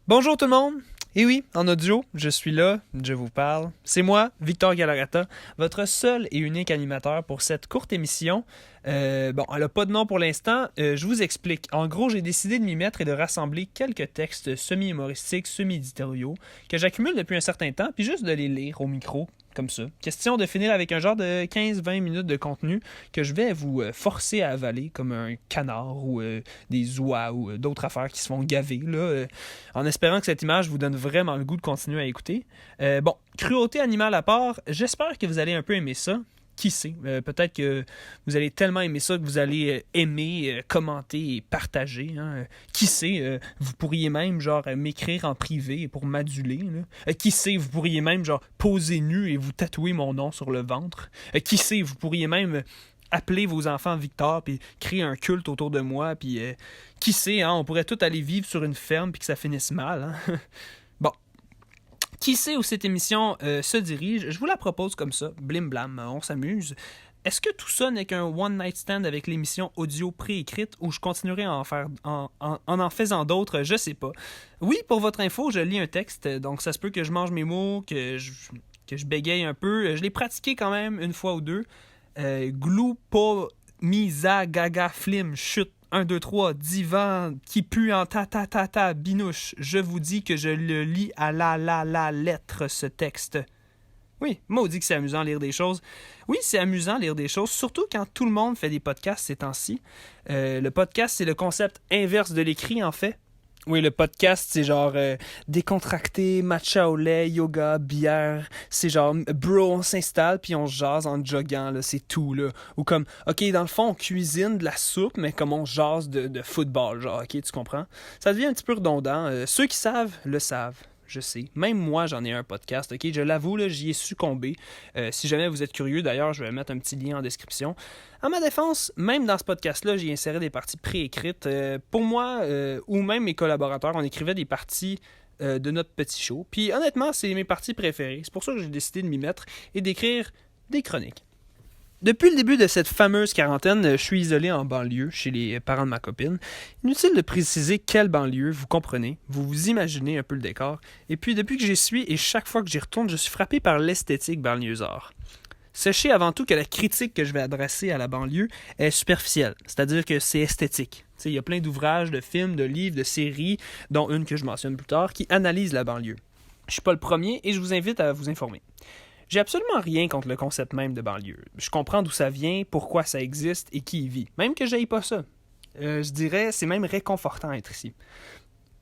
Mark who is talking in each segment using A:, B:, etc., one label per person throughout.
A: Bonjour tout le monde! Et oui, en audio, je suis là, je vous parle. C'est moi, Victor Galarata, votre seul et unique animateur pour cette courte émission. Elle n'a pas de nom pour l'instant, je vous explique. En gros, j'ai décidé de m'y mettre et de rassembler quelques textes semi-humoristiques, semi-éditoriaux, que j'accumule depuis un certain temps, puis juste de les lire au micro, comme ça. Question de finir avec un genre de 15-20 minutes de contenu que je vais vous forcer à avaler comme un canard ou des oies ou d'autres affaires qui se font gaver, là, en espérant que cette image vous donne vraiment le goût de continuer à écouter. Cruauté animale à part, j'espère que vous allez un peu aimer ça. Qui sait? Peut-être que vous allez tellement aimer ça que vous allez aimer, commenter et partager. Hein? Qui sait? Vous pourriez même m'écrire en privé pour m'aduler. Qui sait? Vous pourriez même poser nu et vous tatouer mon nom sur le ventre. Qui sait? Vous pourriez même appeler vos enfants Victor puis créer un culte autour de moi. Puis qui sait? Hein? On pourrait tous aller vivre sur une ferme puis que ça finisse mal. Hein? Bon. Qui sait où cette émission se dirige? Je vous la propose comme ça, blim blam, on s'amuse. Est-ce que tout ça n'est qu'un one-night stand avec l'émission audio préécrite ou je continuerai à en faisant d'autres? Je sais pas. Oui, pour votre info, je lis un texte, donc ça se peut que je mange mes mots, que je bégaye un peu. Je l'ai pratiqué quand même une fois ou deux. Glou, pas, misa, gaga, flim, chute. 1, 2, 3, divan qui pue en ta, binouche. Je vous dis que je le lis à la lettre, ce texte. Oui, maudit que c'est amusant lire des choses. Oui, c'est amusant lire des choses, surtout quand tout le monde fait des podcasts ces temps-ci. Le podcast, c'est le concept inverse de l'écrit, en fait. Oui, le podcast, c'est décontracté, matcha au lait, yoga, bière. C'est bro, on s'installe puis on jase en joguant, là, c'est tout, là. Ou comme, OK, dans le fond, on cuisine de la soupe, mais comme on jase de football, OK, tu comprends? Ça devient un petit peu redondant. Ceux qui savent, le savent. Je sais. Même moi, j'en ai un podcast, OK? Je l'avoue, là, j'y ai succombé. Si jamais vous êtes curieux, d'ailleurs, je vais mettre un petit lien en description. À ma défense, même dans ce podcast-là, j'ai inséré des parties préécrites. Pour moi, ou même mes collaborateurs, on écrivait des parties de notre petit show. Puis honnêtement, c'est mes parties préférées. C'est pour ça que j'ai décidé de m'y mettre et d'écrire des chroniques. Depuis le début de cette fameuse quarantaine, je suis isolé en banlieue, chez les parents de ma copine. Inutile de préciser quelle banlieue, vous comprenez, vous imaginez un peu le décor. Et puis depuis que j'y suis et chaque fois que j'y retourne, je suis frappé par l'esthétique banlieusard. Sachez avant tout que la critique que je vais adresser à la banlieue est superficielle, c'est-à-dire que c'est esthétique. Il y a plein d'ouvrages, de films, de livres, de séries, dont une que je mentionne plus tard, qui analysent la banlieue. Je suis pas le premier et je vous invite à vous informer. J'ai absolument rien contre le concept même de banlieue. Je comprends d'où ça vient, pourquoi ça existe et qui y vit. Même que j'aille pas ça. Je dirais, c'est même réconfortant d'être ici.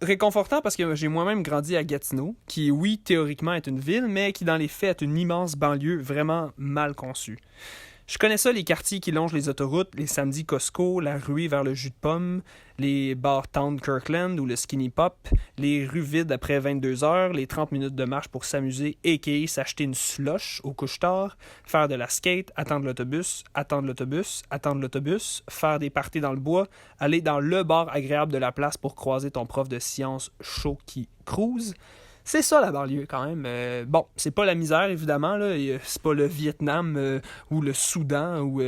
A: Réconfortant parce que j'ai moi-même grandi à Gatineau, qui, oui, théoriquement est une ville, mais qui, dans les faits, est une immense banlieue vraiment mal conçue. Je connais ça, les quartiers qui longent les autoroutes, les samedis Costco, la ruée vers le jus de pomme, les bars Town Kirkland ou le Skinny Pop, les rues vides après 22 heures, les 30 minutes de marche pour s'amuser, a.k.a. s'acheter une slush au couche-tard, faire de la skate, attendre l'autobus, faire des parties dans le bois, aller dans le bar agréable de la place pour croiser ton prof de sciences chaud qui cruise. C'est ça la banlieue quand même. C'est pas la misère évidemment, là. C'est pas le Vietnam ou le Soudan ou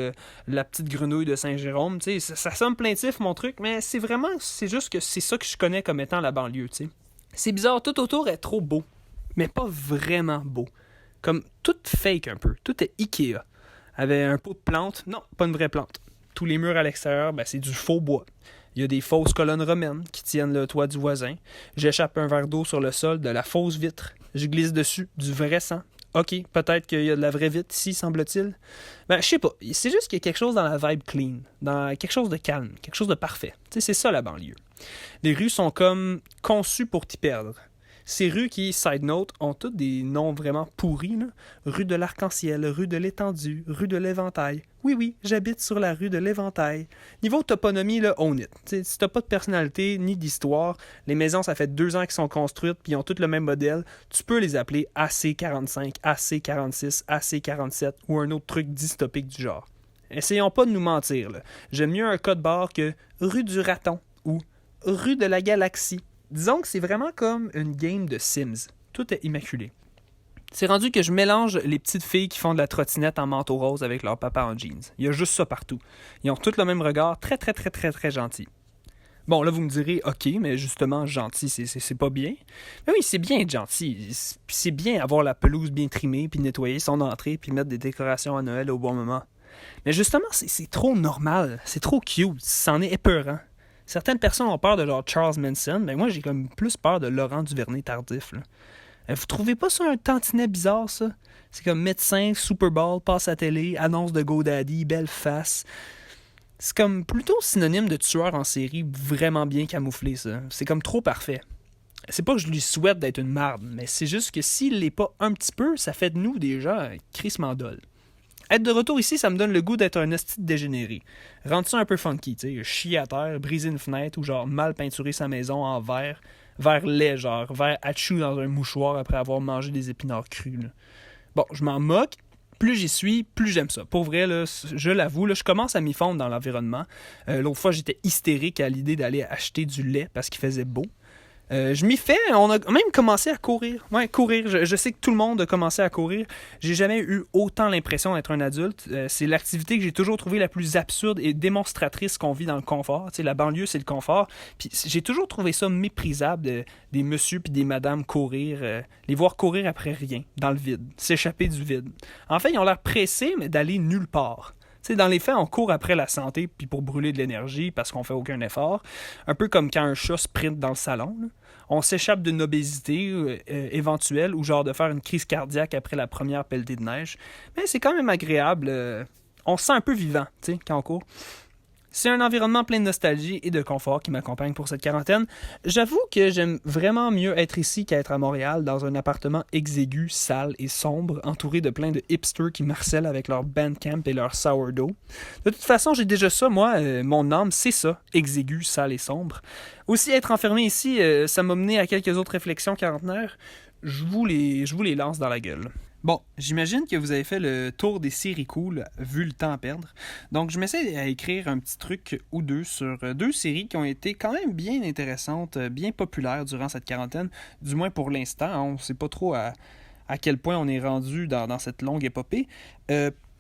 A: la petite grenouille de Saint-Jérôme. Ça sonne plaintif mon truc, mais c'est juste que c'est ça que je connais comme étant la banlieue. T'sais. C'est bizarre, tout autour est trop beau, mais pas vraiment beau. Comme tout fake un peu, tout est Ikea. Avec un pot de plantes, non, pas une vraie plante. Tous les murs à l'extérieur, c'est du faux bois. Il y a des fausses colonnes romaines qui tiennent le toit du voisin. J'échappe un verre d'eau sur le sol de la fausse vitre. Je glisse dessus du vrai sang. OK, peut-être qu'il y a de la vraie vitre ici, semble-t-il. Je sais pas. C'est juste qu'il y a quelque chose dans la vibe clean, dans quelque chose de calme, quelque chose de parfait. C'est ça la banlieue. Les rues sont comme conçues pour t'y perdre. Ces rues qui, side note, ont toutes des noms vraiment pourris. Là. Rue de l'Arc-en-Ciel, rue de l'Étendue, rue de l'Éventail. Oui, j'habite sur la rue de l'Éventail. Niveau toponymie, là, own it. T'sais, si t'as pas de personnalité ni d'histoire, les maisons, ça fait 2 ans qu'elles sont construites puis ils ont toutes le même modèle, tu peux les appeler AC45, AC46, AC47 ou un autre truc dystopique du genre. Essayons pas de nous mentir. Là. J'aime mieux un code barre que rue du Raton ou rue de la Galaxie. Disons que c'est vraiment comme une game de Sims. Tout est immaculé. C'est rendu que je mélange les petites filles qui font de la trottinette en manteau rose avec leur papa en jeans. Il y a juste ça partout. Ils ont tous le même regard, très très très très très gentil. Bon, là, vous me direz, OK, mais justement, gentil, c'est pas bien. Mais oui, c'est bien être gentil. C'est bien avoir la pelouse bien trimée, puis nettoyer son entrée, puis mettre des décorations à Noël au bon moment. Mais justement, c'est trop normal. C'est trop cute. C'en est épeurant. Certaines personnes ont peur de leur Charles Manson, mais moi, j'ai comme plus peur de Laurent Duvernay-Tardif. Là. Vous trouvez pas ça un tantinet bizarre, ça? C'est comme médecin, Super Bowl, passe à télé, annonce de GoDaddy, belle face. C'est comme plutôt synonyme de tueur en série vraiment bien camouflé, ça. C'est comme trop parfait. C'est pas que je lui souhaite d'être une marde, mais c'est juste que s'il l'est pas un petit peu, ça fait de nous déjà un crissement dole. Être de retour ici, ça me donne le goût d'être un esti de dégénéré. Rendre ça un peu funky, tu sais, chier à terre, briser une fenêtre ou genre mal peinturer sa maison en verre laid, genre verre hachou dans un mouchoir après avoir mangé des épinards crus. Là. Bon, je m'en moque. Plus j'y suis, plus j'aime ça. Pour vrai, là, je l'avoue, là, je commence à m'y fondre dans l'environnement. L'autre fois, j'étais hystérique à l'idée d'aller acheter du lait parce qu'il faisait beau. Je m'y fais, on a même commencé à courir. Ouais, courir. Je sais que tout le monde a commencé à courir. J'ai jamais eu autant l'impression d'être un adulte. C'est l'activité que j'ai toujours trouvée la plus absurde et démonstratrice qu'on vit dans le confort. Tu sais, la banlieue, c'est le confort. Puis j'ai toujours trouvé ça méprisable des messieurs puis des madames courir, les voir courir après rien, dans le vide, s'échapper du vide. En fait, ils ont l'air pressés, mais d'aller nulle part. T'sais, dans les faits, on court après la santé puis pour brûler de l'énergie parce qu'on fait aucun effort. Un peu comme quand un chat sprint dans le salon. Là. On s'échappe d'une obésité éventuelle ou genre de faire une crise cardiaque après la première pelletée de neige. Mais c'est quand même agréable. On se sent un peu vivant quand on court. C'est un environnement plein de nostalgie et de confort qui m'accompagne pour cette quarantaine. J'avoue que j'aime vraiment mieux être ici qu'être à Montréal, dans un appartement exigu, sale et sombre, entouré de plein de hipsters qui marcellent avec leur Bandcamp et leur sourdough. De toute façon, j'ai déjà ça, moi, mon âme, c'est ça, exigu, sale et sombre. Aussi, être enfermé ici, ça m'a mené à quelques autres réflexions quarantenaires. Je vous les lance dans la gueule. Bon, j'imagine que vous avez fait le tour des séries cool, vu le temps à perdre. Donc, je m'essaie à écrire un petit truc ou deux sur deux séries qui ont été quand même bien intéressantes, bien populaires durant cette quarantaine, du moins pour l'instant. On ne sait pas trop à quel point on est rendu dans cette longue épopée.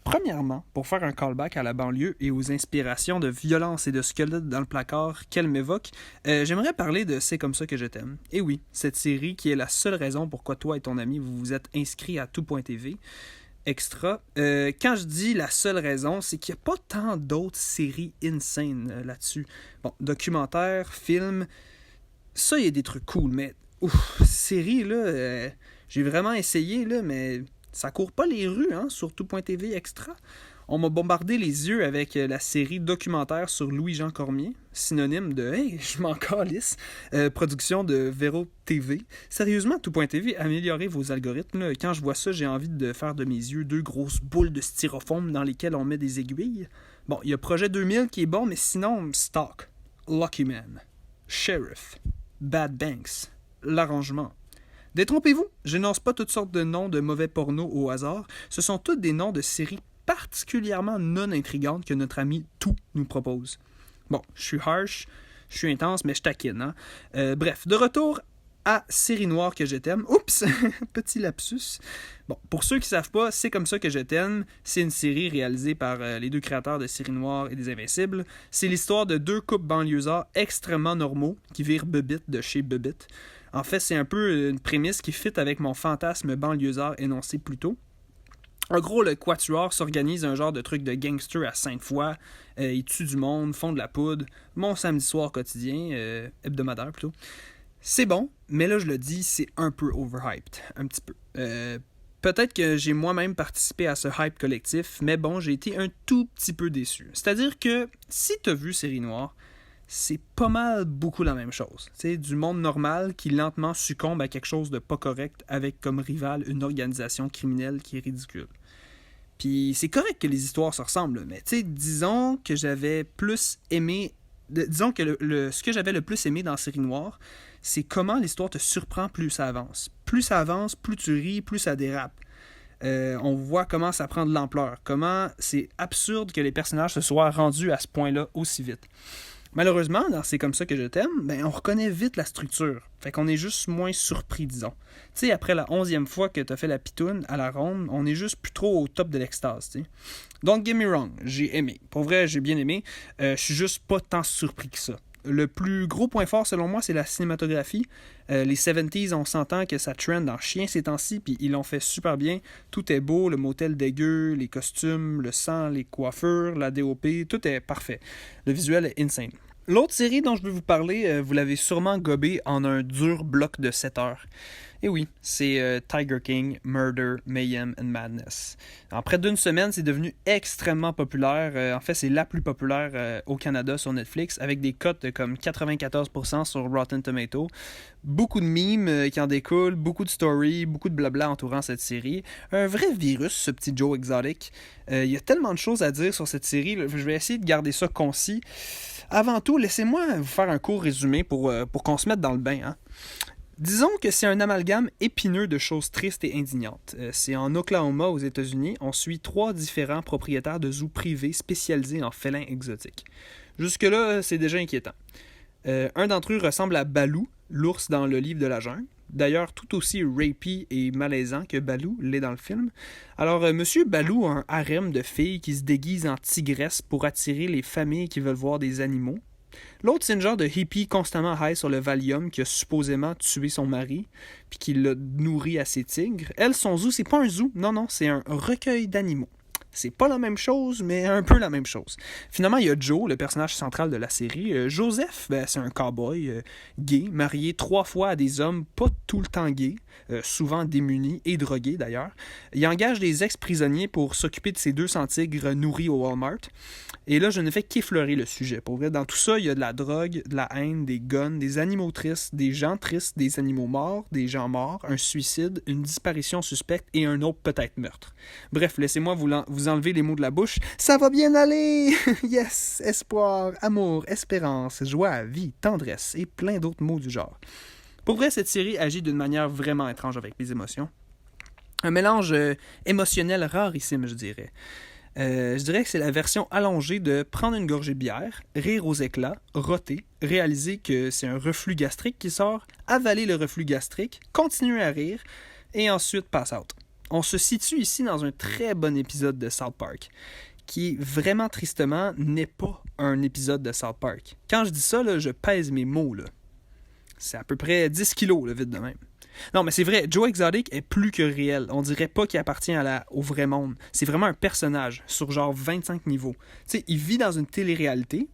A: Premièrement, pour faire un callback à la banlieue et aux inspirations de violence et de squelettes dans le placard qu'elle m'évoque, j'aimerais parler de C'est comme ça que je t'aime. Et oui, cette série qui est la seule raison pourquoi toi et ton ami vous vous êtes inscrits à tout.tv. Extra. Quand je dis la seule raison, c'est qu'il n'y a pas tant d'autres séries insane là-dessus. Bon, documentaires, films, ça, il y a des trucs cool, mais séries, là, j'ai vraiment essayé, là, mais ça court pas les rues, hein, sur tout.tv Extra. On m'a bombardé les yeux avec la série documentaire sur Louis-Jean Cormier, synonyme de « Hey, je m'en calisse », production de Véro TV. Sérieusement, tout.tv, améliorez vos algorithmes. Là. Quand je vois ça, j'ai envie de faire de mes yeux deux grosses boules de styrofoam dans lesquelles on met des aiguilles. Bon, il y a Projet 2000 qui est bon, mais sinon, Stock, Lucky Man, Sheriff, Bad Banks, L'Arrangement. Détrompez-vous, je n'énonce pas toutes sortes de noms de mauvais pornos au hasard. Ce sont tous des noms de séries particulièrement non intrigantes que notre ami Tout nous propose. Bon, je suis harsh, je suis intense, mais je taquine. Hein? Bref, de retour à Série Noire que je t'aime. Oups, petit lapsus. Bon, pour ceux qui ne savent pas, C'est comme ça que je t'aime. C'est une série réalisée par les deux créateurs de Série Noire et des Invincibles. C'est l'histoire de deux couples banlieusards extrêmement normaux qui virent Bebite de chez Bebite. En fait, c'est un peu une prémisse qui fit avec mon fantasme banlieusard énoncé plus tôt. En gros, le Quatuor s'organise un genre de truc de gangster à Sainte-Foy. Ils tuent du monde, font de la poudre. Mon samedi soir quotidien, hebdomadaire plutôt. C'est bon, mais là, je le dis, c'est un peu overhyped. Un petit peu. Peut-être que j'ai moi-même participé à ce hype collectif, mais bon, j'ai été un tout petit peu déçu. C'est-à-dire que si t'as vu Série Noire, c'est pas mal beaucoup la même chose. T'sais, du monde normal qui lentement succombe à quelque chose de pas correct avec comme rival une organisation criminelle qui est ridicule. Puis c'est correct que les histoires se ressemblent, mais disons que j'avais plus aimé... Disons que ce que j'avais le plus aimé dans Série Noire, c'est comment l'histoire te surprend plus ça avance. Plus ça avance, plus tu ris, plus ça dérape. On voit comment ça prend de l'ampleur, comment c'est absurde que les personnages se soient rendus à ce point-là aussi vite. Malheureusement, dans C'est comme ça que je t'aime, on reconnaît vite la structure. Fait qu'on est juste moins surpris, disons. Tu sais, après la 11e fois que t'as fait la pitoune à la ronde, on est juste plus trop au top de l'extase, tu sais. Don't get me wrong, j'ai aimé. Pour vrai, j'ai bien aimé. Je suis juste pas tant surpris que ça. Le plus gros point fort, selon moi, c'est la cinématographie. Les 70s, on s'entend que ça trend en chien ces temps-ci, puis ils l'ont fait super bien. Tout est beau, le motel dégueu, les costumes, le sang, les coiffures, la DOP, tout est parfait. Le visuel est insane. L'autre série dont je veux vous parler, vous l'avez sûrement gobé en un dur bloc de 7 heures. Et oui, c'est Tiger King, Murder, Mayhem and Madness. En près d'une semaine, c'est devenu extrêmement populaire. En fait, c'est la plus populaire au Canada sur Netflix, avec des cotes de comme 94% sur Rotten Tomatoes. Beaucoup de memes qui en découlent, beaucoup de stories, beaucoup de blabla entourant cette série. Un vrai virus, ce petit Joe Exotic. Il y a tellement de choses à dire sur cette série, je vais essayer de garder ça concis. Avant tout, laissez-moi vous faire un court résumé pour qu'on se mette dans le bain. Hein. Disons que c'est un amalgame épineux de choses tristes et indignantes. C'est en Oklahoma, aux États-Unis. On suit 3 différents propriétaires de zoos privés spécialisés en félins exotiques. Jusque-là, c'est déjà inquiétant. Un d'entre eux ressemble à Baloo, l'ours dans le livre de la jungle. D'ailleurs, tout aussi rapey et malaisant que Baloo l'est dans le film. Alors, Monsieur Baloo a un harem de filles qui se déguisent en tigresses pour attirer les familles qui veulent voir des animaux. L'autre, c'est une genre de hippie constamment high sur le Valium qui a supposément tué son mari puis qui l'a nourri à ses tigres. Elle, son zoo, c'est pas un zoo, non, c'est un recueil d'animaux. C'est pas la même chose, mais un peu la même chose. Finalement, il y a Joe, le personnage central de la série. Joseph, c'est un cowboy gay, marié 3 fois à des hommes pas tout le temps gays, souvent démunis et drogués d'ailleurs. Il engage des ex-prisonniers pour s'occuper de ses 200 tigres nourris au Walmart. Et là, je ne fais qu'effleurer le sujet. Pour vrai, dans tout ça, il y a de la drogue, de la haine, des guns, des animaux tristes, des gens tristes, des animaux morts, des gens morts, un suicide, une disparition suspecte et un autre peut-être meurtre. Bref, laissez-moi vous enlever les mots de la bouche. Ça va bien aller! Yes! Espoir, amour, espérance, joie, vie, tendresse et plein d'autres mots du genre. Pour vrai, cette série agit d'une manière vraiment étrange avec les émotions. Un mélange émotionnel rarissime, je dirais. Je dirais que c'est la version allongée de prendre une gorgée de bière, rire aux éclats, roter, réaliser que c'est un reflux gastrique qui sort, avaler le reflux gastrique, continuer à rire, et ensuite pass out. On se situe ici dans un très bon épisode de South Park, qui vraiment tristement n'est pas un épisode de South Park. Quand je dis ça, là, je pèse mes mots. Là. C'est à peu près 10 kilos, le vide de même. Non, mais c'est vrai, Joe Exotic est plus que réel. On dirait pas qu'il appartient au vrai monde. C'est vraiment un personnage sur genre 25 niveaux. Tu sais, il vit dans une télé-réalité,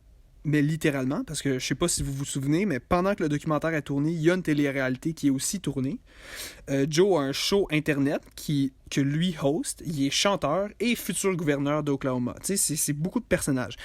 A: mais littéralement, parce que je sais pas si vous vous souvenez, mais pendant que le documentaire est tourné, il y a une télé-réalité qui est aussi tournée. Joe a un show internet que lui host. Il est chanteur et futur gouverneur d'Oklahoma. Tu sais, c'est beaucoup de personnages.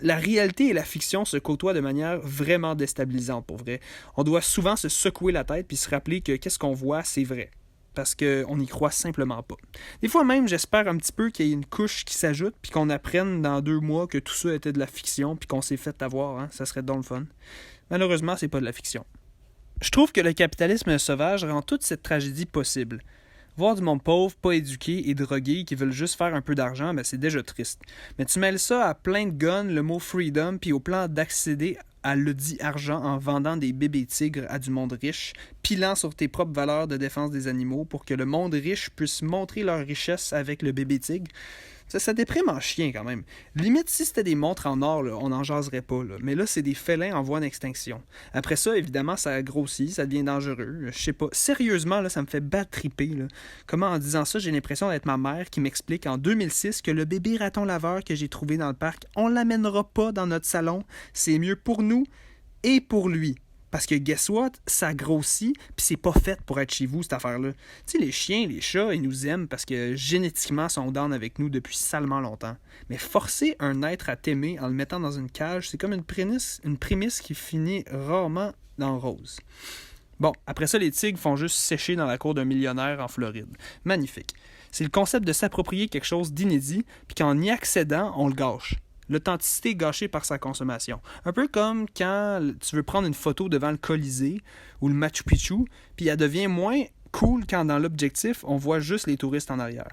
A: La réalité et la fiction se côtoient de manière vraiment déstabilisante, pour vrai. On doit souvent se secouer la tête puis se rappeler que qu'est-ce qu'on voit, c'est vrai. Parce qu'on n'y croit simplement pas. Des fois même, j'espère un petit peu qu'il y ait une couche qui s'ajoute puis qu'on apprenne dans 2 mois que tout ça était de la fiction puis qu'on s'est fait avoir. Hein? Ça serait donc le fun. Malheureusement, c'est pas de la fiction. Je trouve que le capitalisme sauvage rend toute cette tragédie possible. Voir du monde pauvre, pas éduqué et drogué qui veulent juste faire un peu d'argent, c'est déjà triste. Mais tu mêles ça à plein de guns, le mot freedom, puis au plan d'accéder à ledit argent en vendant des bébés tigres à du monde riche, pilant sur tes propres valeurs de défense des animaux pour que le monde riche puisse montrer leur richesse avec le bébé tigre. Ça déprime en chien quand même. Limite, si c'était des montres en or, là, on n'en jaserait pas. Là. Mais là, c'est des félins en voie d'extinction. Après ça, évidemment, ça grossit, ça devient dangereux. Je sais pas. Sérieusement, là, ça me fait battre triper. Là. Comment, en disant ça, j'ai l'impression d'être ma mère qui m'explique en 2006 que le bébé raton laveur que j'ai trouvé dans le parc, on l'amènera pas dans notre salon. C'est mieux pour nous et pour lui. Parce que, guess what? Ça grossit, puis c'est pas fait pour être chez vous, cette affaire-là. Tu sais, les chiens, les chats, ils nous aiment parce que génétiquement, ils sont down avec nous depuis salement longtemps. Mais forcer un être à t'aimer en le mettant dans une cage, c'est comme une prémisse qui finit rarement dans rose. Bon, après ça, les tigres font juste sécher dans la cour d'un millionnaire en Floride. Magnifique. C'est le concept de s'approprier quelque chose d'inédit, puis qu'en y accédant, on le gâche. L'authenticité gâchée par sa consommation. Un peu comme quand tu veux prendre une photo devant le Colisée ou le Machu Picchu, puis elle devient moins cool quand dans l'objectif, on voit juste les touristes en arrière.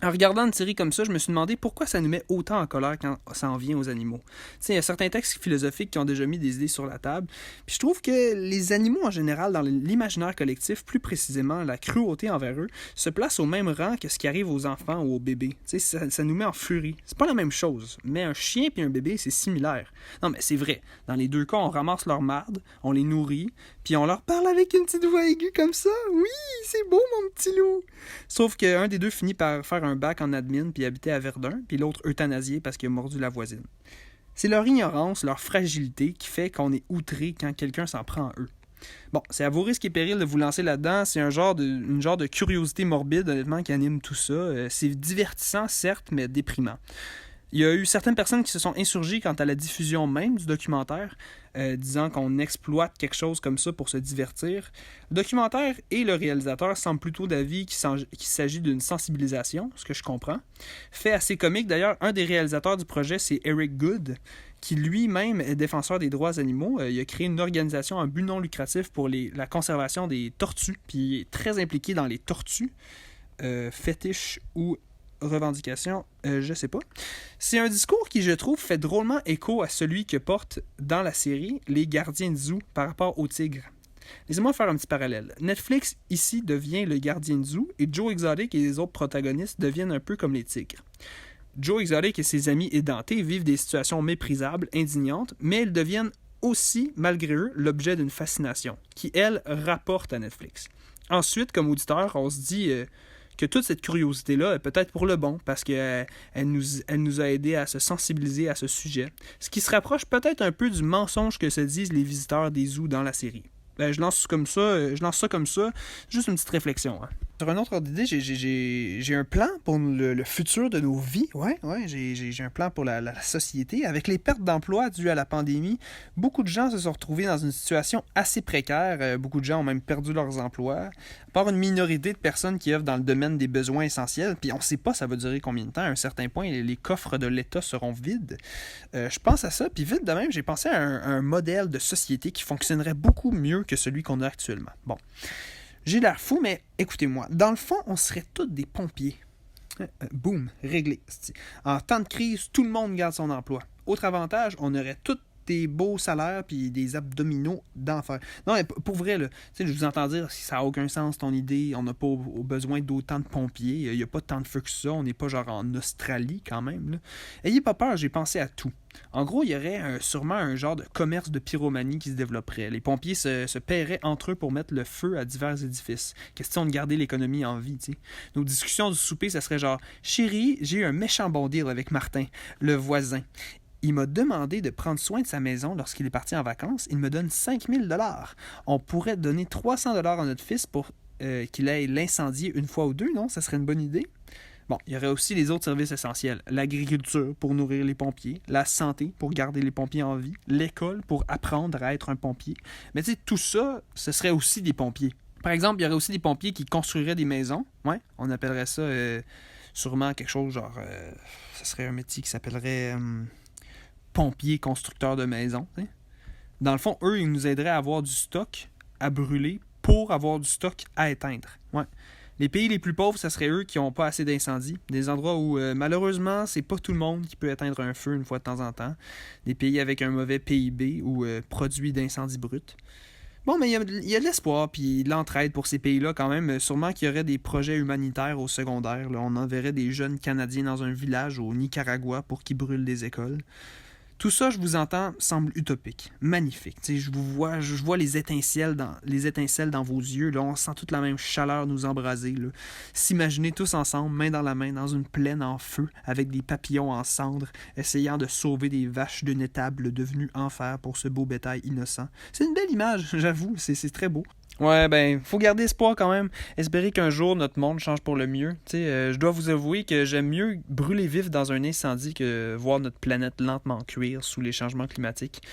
A: En regardant une série comme ça, je me suis demandé pourquoi ça nous met autant en colère quand ça en vient aux animaux. Tu sais, il y a certains textes philosophiques qui ont déjà mis des idées sur la table, puis je trouve que les animaux en général, dans l'imaginaire collectif, plus précisément la cruauté envers eux, se place au même rang que ce qui arrive aux enfants ou aux bébés. Tu sais, ça nous met en furie. C'est pas la même chose, mais un chien et un bébé, c'est similaire. Non, mais c'est vrai. Dans les deux cas, on ramasse leur marde, on les nourrit, puis on leur parle avec une petite voix aiguë comme ça. Oui, c'est beau, mon petit loup. Sauf qu'un des deux finit par faire un bac en admin puis habiter à Verdun, puis l'autre euthanasié parce qu'il a mordu la voisine. C'est leur ignorance, leur fragilité qui fait qu'on est outré quand quelqu'un s'en prend à eux. Bon, c'est à vos risques et périls de vous lancer là-dedans. C'est une genre de curiosité morbide, honnêtement, qui anime tout ça. C'est divertissant, certes, mais déprimant. Il y a eu certaines personnes qui se sont insurgées quant à la diffusion même du documentaire, disant qu'on exploite quelque chose comme ça pour se divertir. Le documentaire et le réalisateur semblent plutôt d'avis qu'il s'agit d'une sensibilisation, ce que je comprends. Fait assez comique d'ailleurs, un des réalisateurs du projet, c'est Eric Good, qui lui-même est défenseur des droits animaux. Il a créé une organisation à but non lucratif pour la conservation des tortues, puis il est très impliqué dans les tortues, fétiches ou revendication, je sais pas. C'est un discours qui, je trouve, fait drôlement écho à celui que portent dans la série les gardiens de zoo par rapport aux tigres. Laissez-moi faire un petit parallèle. Netflix, ici, devient le gardien de zoo et Joe Exotic et les autres protagonistes deviennent un peu comme les tigres. Joe Exotic et ses amis édentés vivent des situations méprisables, indignantes, mais ils deviennent aussi, malgré eux, l'objet d'une fascination, qui, elle, rapporte à Netflix. Ensuite, comme auditeur, on se dit que toute cette curiosité-là est peut-être pour le bon, parce qu'elle nous a aidés à se sensibiliser à ce sujet, ce qui se rapproche peut-être un peu du mensonge que se disent les visiteurs des zoos dans la série. Je lance ça comme ça, juste une petite réflexion. Hein. Sur un autre ordre d'idée, j'ai un plan pour le futur de nos vies. Ouais, j'ai un plan pour la société. Avec les pertes d'emploi dues à la pandémie, beaucoup de gens se sont retrouvés dans une situation assez précaire. Beaucoup de gens ont même perdu leurs emplois. À part une minorité de personnes qui œuvrent dans le domaine des besoins essentiels, puis on ne sait pas ça va durer combien de temps. À un certain point, les coffres de l'État seront vides. Je pense à ça, puis vite de même, j'ai pensé à un modèle de société qui fonctionnerait beaucoup mieux que celui qu'on a actuellement. Bon. J'ai l'air fou, mais écoutez-moi, dans le fond, on serait tous des pompiers. Boum, réglé. En temps de crise, tout le monde garde son emploi. Autre avantage, on aurait tous des beaux salaires puis des abdominaux d'enfer. Non, mais pour vrai, là, je vous entends dire si ça n'a aucun sens ton idée, on n'a pas besoin d'autant de pompiers, il n'y a pas tant de feu que ça, on n'est pas genre en Australie quand même. Là. Ayez pas peur, j'ai pensé à tout. En gros, il y aurait sûrement un genre de commerce de pyromanie qui se développerait. Les pompiers se paieraient entre eux pour mettre le feu à divers édifices. Question de garder l'économie en vie, tu sais. Nos discussions du souper, ça serait genre « Chérie, j'ai eu un méchant bon deal avec Martin, le voisin. Il m'a demandé de prendre soin de sa maison lorsqu'il est parti en vacances. Il me donne 5000 $. On pourrait donner 300 $ à notre fils pour qu'il aille l'incendier une fois ou deux, non? Ça serait une bonne idée. Bon, il y aurait aussi les autres services essentiels. L'agriculture pour nourrir les pompiers, la santé pour garder les pompiers en vie, l'école pour apprendre à être un pompier. Mais tu sais, tout ça, ce serait aussi des pompiers. Par exemple, il y aurait aussi des pompiers qui construiraient des maisons. Ouais, on appellerait ça sûrement quelque chose genre... ça serait un métier qui s'appellerait... pompiers constructeurs de maisons. T'sais. Dans le fond, eux, ils nous aideraient à avoir du stock à brûler pour avoir du stock à éteindre. Ouais. Les pays les plus pauvres, ça serait eux qui n'ont pas assez d'incendies. Des endroits où, malheureusement, c'est pas tout le monde qui peut éteindre un feu une fois de temps en temps. Des pays avec un mauvais PIB ou produit d'incendies bruts. Bon, mais il y a de l'espoir puis de l'entraide pour ces pays-là quand même. Sûrement qu'il y aurait des projets humanitaires au secondaire. Là. On enverrait des jeunes Canadiens dans un village au Nicaragua pour qu'ils brûlent des écoles. Tout ça, je vous entends, semble utopique, magnifique. Je vois les étincelles dans vos yeux. Là, on sent toute la même chaleur nous embraser. Là. S'imaginer tous ensemble, main dans la main, dans une plaine en feu, avec des papillons en cendres, essayant de sauver des vaches d'une étable devenue enfer pour ce beau bétail innocent. C'est une belle image, j'avoue, c'est très beau. Ouais, ben, faut garder espoir quand même. Espérer qu'un jour notre monde change pour le mieux. Je dois vous avouer que j'aime mieux brûler vif dans un incendie que voir notre planète lentement cuire sous les changements climatiques.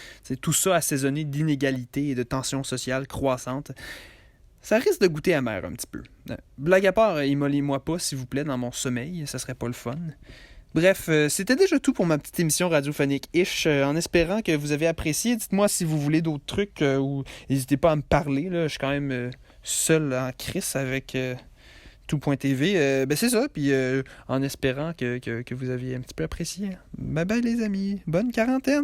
A: Tout ça assaisonné d'inégalités et de tensions sociales croissantes. Ça risque de goûter amer un petit peu. Blague à part, immolez-moi pas, s'il vous plaît, dans mon sommeil. Ça serait pas le fun. Bref, c'était déjà tout pour ma petite émission radiophonique-ish. En espérant que vous avez apprécié, dites-moi si vous voulez d'autres trucs ou n'hésitez pas à me parler. Là. Je suis quand même seul en crise avec tout.tv. Ben c'est ça, puis en espérant que vous aviez un petit peu apprécié. Bye bye les amis, bonne quarantaine!